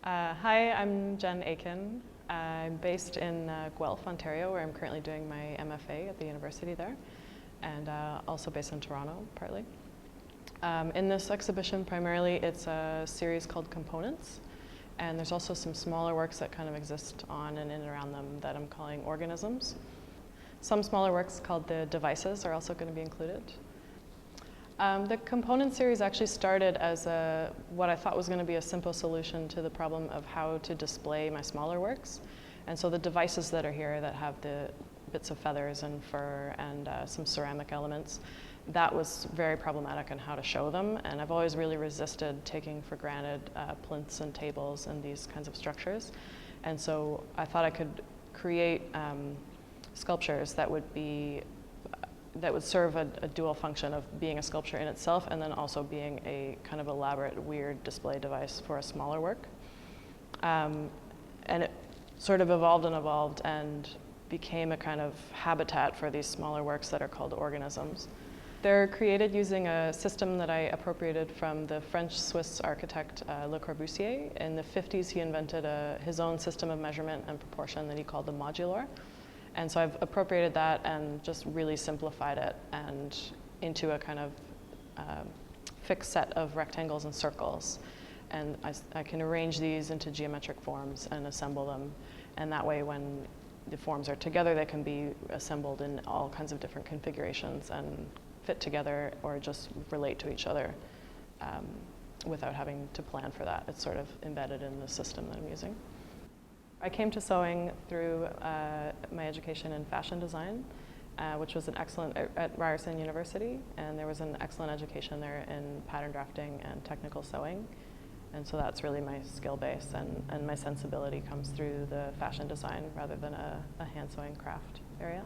Hi, I'm Jen Akin. I'm based in Guelph, Ontario, where I'm currently doing my MFA at the university there, and also based in Toronto, partly. In this exhibition, primarily, it's a series called Components, and there's also some smaller works that kind of exist on and in and around them that I'm calling organisms. Some smaller works called the devices are also going to be included. The component series actually started as what I thought was going to be a simple solution to the problem of how to display my smaller works. And so the devices that are here that have the bits of feathers and fur and some ceramic elements, that was very problematic on how to show them. And I've always really resisted taking for granted plinths and tables and these kinds of structures. And so I thought I could create sculptures that would serve a dual function of being a sculpture in itself and then also being a kind of elaborate, weird display device for a smaller work. And it sort of evolved and became a kind of habitat for these smaller works that are called organisms. They're created using a system that I appropriated from the French-Swiss architect Le Corbusier. In the 50s, he invented his own system of measurement and proportion that he called the modular. And so I've appropriated that and just really simplified it and into a kind of fixed set of rectangles and circles. And I can arrange these into geometric forms and assemble them. And that way, when the forms are together, they can be assembled in all kinds of different configurations and fit together or just relate to each other without having to plan for that. It's sort of embedded in the system that I'm using. I came to sewing through my education in fashion design, which was an excellent, at Ryerson University, and there was an excellent education there in pattern drafting and technical sewing. And so that's really my skill base, and my sensibility comes through the fashion design rather than a hand sewing craft area.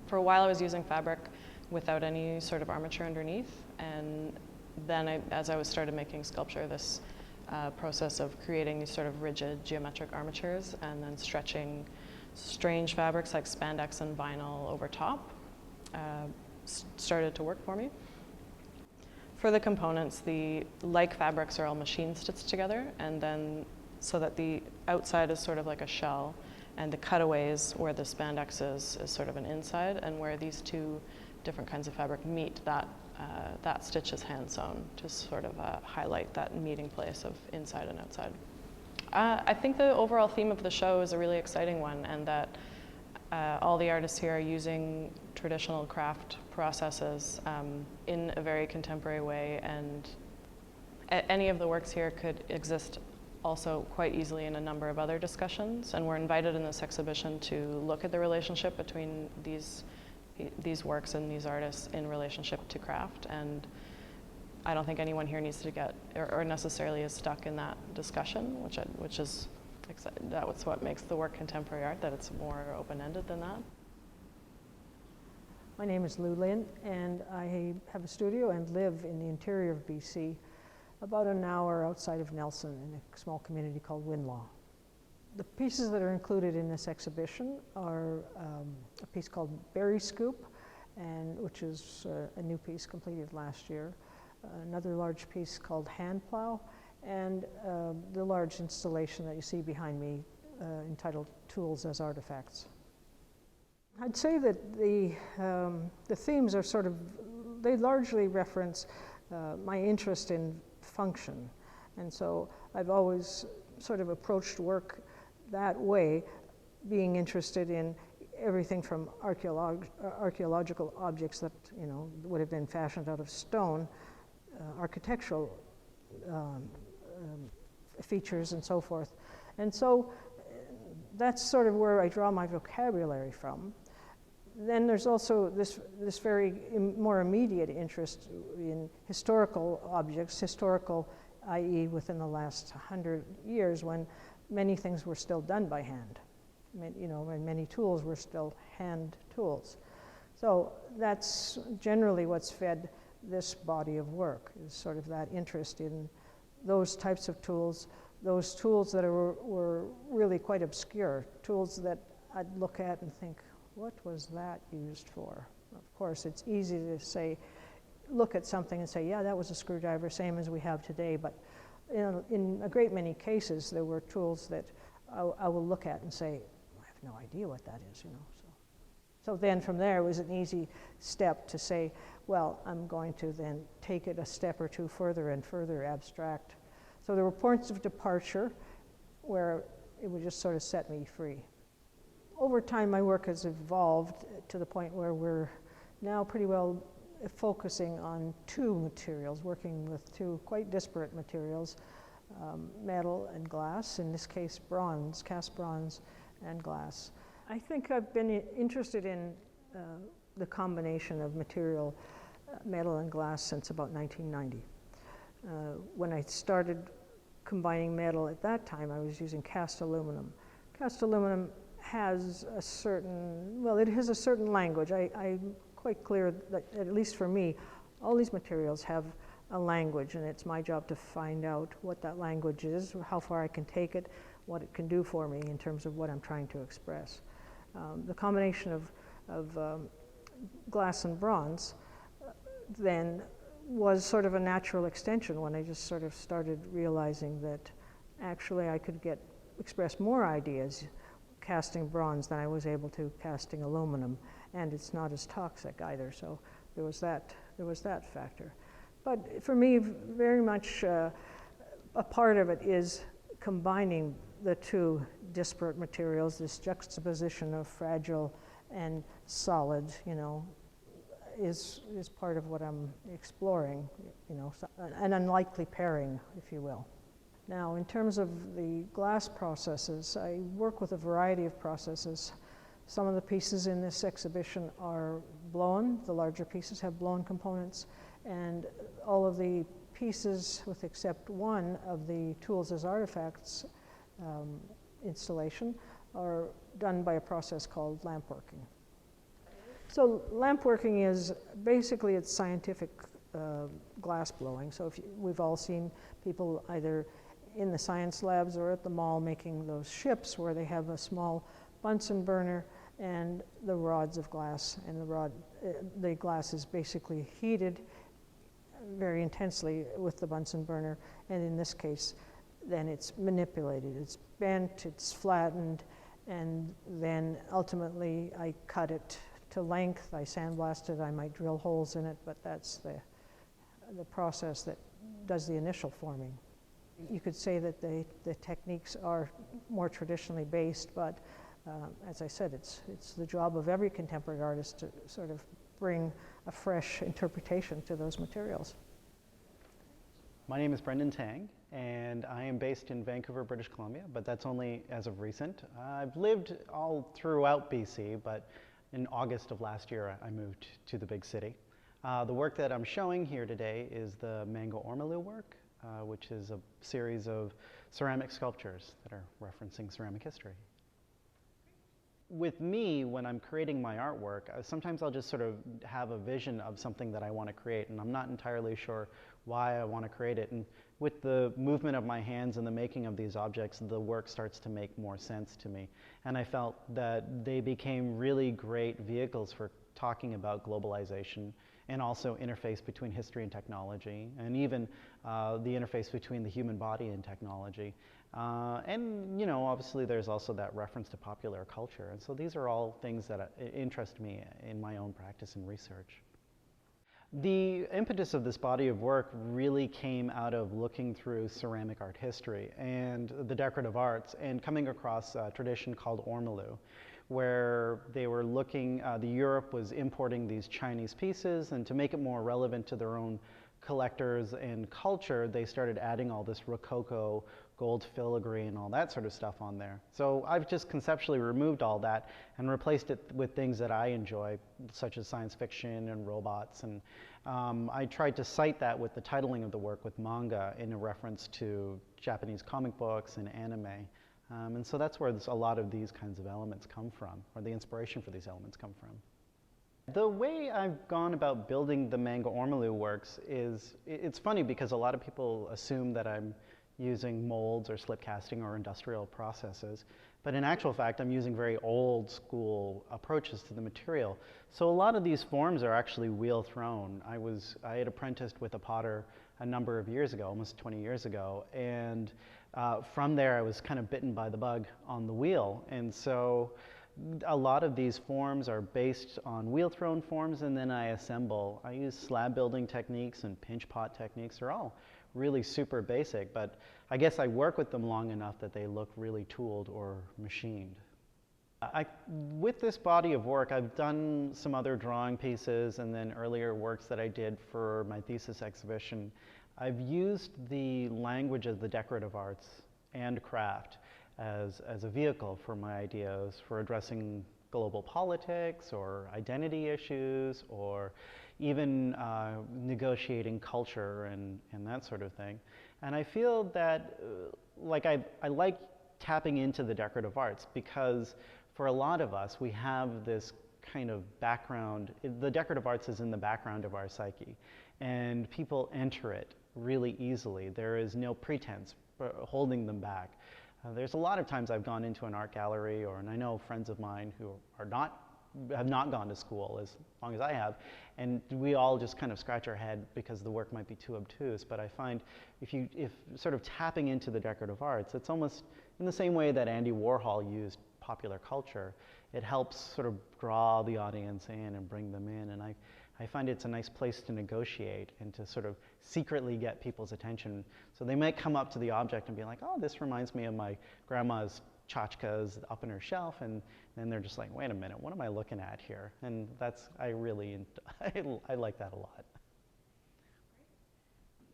For a while I was using fabric without any sort of armature underneath, and then as I started making sculpture, this process of creating these sort of rigid geometric armatures and then stretching strange fabrics like spandex and vinyl over top started to work for me. For the components, the like fabrics are all machine stitched together, and then so that the outside is sort of like a shell, and the cutaways where the spandex is sort of an inside, and where these two different kinds of fabric meet, that stitch is hand sewn to sort of highlight that meeting place of inside and outside. I think the overall theme of the show is a really exciting one, and that all the artists here are using traditional craft processes in a very contemporary way, and any of the works here could exist also quite easily in a number of other discussions, and we're invited in this exhibition to look at the relationship between these works and these artists in relationship to craft. And I don't think anyone here needs to get or necessarily is stuck in that discussion, which is that's what makes the work contemporary art, that it's more open-ended than that. My name is Lynn, and I have a studio and live in the interior of BC, about an hour outside of Nelson in a small community called Winlaw. The pieces that are included in this exhibition are a piece called Berry Scoop, which is a new piece completed last year, another large piece called Hand Plow, and the large installation that you see behind me entitled Tools as Artifacts. I'd say that the themes are they largely reference my interest in function, and so I've always sort of approached work that way, being interested in everything from archaeological objects that would have been fashioned out of stone, architectural features and so forth. And so that's sort of where I draw my vocabulary from. Then there's also this very more immediate interest in historical objects, i.e. within the last 100 years, when many things were still done by hand. And many tools were still hand tools. So that's generally what's fed this body of work, is sort of that interest in those types of tools, those tools that were really quite obscure, tools that I'd look at and think, what was that used for? Of course, it's easy to look at something and say, yeah, that was a screwdriver, same as we have today, but In a great many cases, there were tools that I will look at and say, I have no idea what that is, you know. So then from there, it was an easy step to say, well, I'm going to then take it a step or two further and further abstract. So there were points of departure where it would just sort of set me free. Over time, my work has evolved to the point where we're now pretty well focusing on two materials, working with two quite disparate materials, metal and glass, in this case bronze, cast bronze and glass. I think I've been interested in the combination of material, metal and glass, since about 1990. When I started combining metal at that time, I was using cast aluminum. Cast aluminum has a certain, well, it has a certain language. I'm quite clear that, at least for me, all these materials have a language, and it's my job to find out what that language is, how far I can take it, what it can do for me in terms of what I'm trying to express. The combination of glass and bronze then was sort of a natural extension when I just sort of started realizing that actually I could express more ideas casting bronze than I was able to casting aluminum, and it's not as toxic either. So there was that factor. But for me, very much a part of it is combining the two disparate materials, this juxtaposition of fragile and solid, you know, is part of what I'm exploring, you know, an unlikely pairing, if you will. Now, in terms of the glass processes, I work with a variety of processes. Some of the pieces in this exhibition are blown. The larger pieces have blown components, and all of the pieces, with except one of the tools as artifacts installation, are done by a process called lamp working. So lamp working is basically, it's scientific glass blowing. So we've all seen people either in the science labs or at the mall making those ships where they have a small Bunsen burner and the rods of glass, and the glass is basically heated very intensely with the Bunsen burner, and in this case then it's manipulated, it's bent, it's flattened, and then ultimately I cut it to length, I sandblast it, I might drill holes in it, but that's the process that does the initial forming. You could say that the techniques are more traditionally based, but as I said, it's the job of every contemporary artist to sort of bring a fresh interpretation to those materials. My name is Tang, and I am based in Vancouver, British Columbia, but that's only as of recent. I've lived all throughout BC, but in August of last year, I moved to the big city. The work that I'm showing here today is the Mango Ormolu work, which is a series of ceramic sculptures that are referencing ceramic history. With me, when I'm creating my artwork, sometimes I'll just sort of have a vision of something that I want to create, and I'm not entirely sure why I want to create it. And with the movement of my hands and the making of these objects, the work starts to make more sense to me. And I felt that they became really great vehicles for talking about globalization and also interface between history and technology, and even the interface between the human body and technology. And, you know, obviously there's also that reference to popular culture. And so these are all things that interest me in my own practice and research. The impetus of this body of work really came out of looking through ceramic art history and the decorative arts and coming across a tradition called Ormolu, where they were looking, Europe was importing these Chinese pieces, and to make it more relevant to their own collectors and culture, they started adding all this Rococo, gold filigree, and all that sort of stuff on there. So I've just conceptually removed all that and replaced it with things that I enjoy, such as science fiction and robots. And I tried to cite that with the titling of the work with manga in a reference to Japanese comic books and anime. And so that's where a lot of these kinds of elements come from, or the inspiration for these elements come from. The way I've gone about building the Mango Ormolu works is, it's funny because a lot of people assume that I'm using molds or slip casting or industrial processes. But in actual fact, I'm using very old school approaches to the material. So a lot of these forms are actually wheel thrown. I had apprenticed with a potter a number of years ago, almost 20 years ago, and from there I was kind of bitten by the bug on the wheel. And so a lot of these forms are based on wheel thrown forms, and then I assemble. I use slab building techniques and pinch pot techniques. They're all really super basic, but I guess I work with them long enough that they look really tooled or machined. With this body of work, I've done some other drawing pieces and then earlier works that I did for my thesis exhibition. I've used the language of the decorative arts and craft as a vehicle for my ideas for addressing global politics or identity issues or even negotiating culture and that sort of thing. And I feel that I like tapping into the decorative arts because for a lot of us, we have this kind of background. The decorative arts is in the background of our psyche, and people enter it really easily. There is no pretense for holding them back. There's a lot of times I've gone into an art gallery, and I know friends of mine who have not gone to school as long as I have, and we all just kind of scratch our head because the work might be too obtuse. But I find if sort of tapping into the decorative arts, it's almost in the same way that Andy Warhol used popular culture. It helps sort of draw the audience in and bring them in, and I find it's a nice place to negotiate and to sort of secretly get people's attention. So they might come up to the object and be like, oh, this reminds me of my grandma's tchotchkes up in her shelf, and then they're just like, wait a minute, what am I looking at here? And I like that a lot.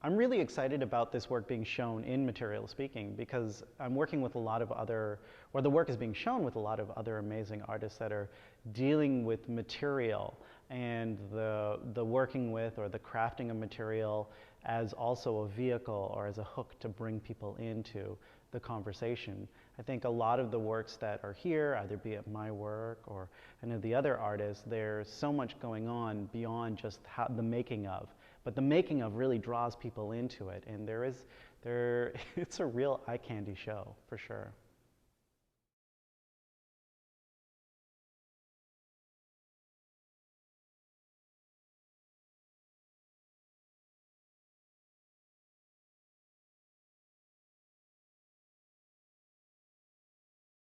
I'm really excited about this work being shown in Material Speaking because I'm working with a lot of the work is being shown with a lot of other amazing artists that are dealing with material and the working with or the crafting of material as also a vehicle or as a hook to bring people into the conversation. I think a lot of the works that are here, either be it my work or any of the other artists, there's so much going on beyond just the making of. But the making of really draws people into it, and it's a real eye candy show, for sure.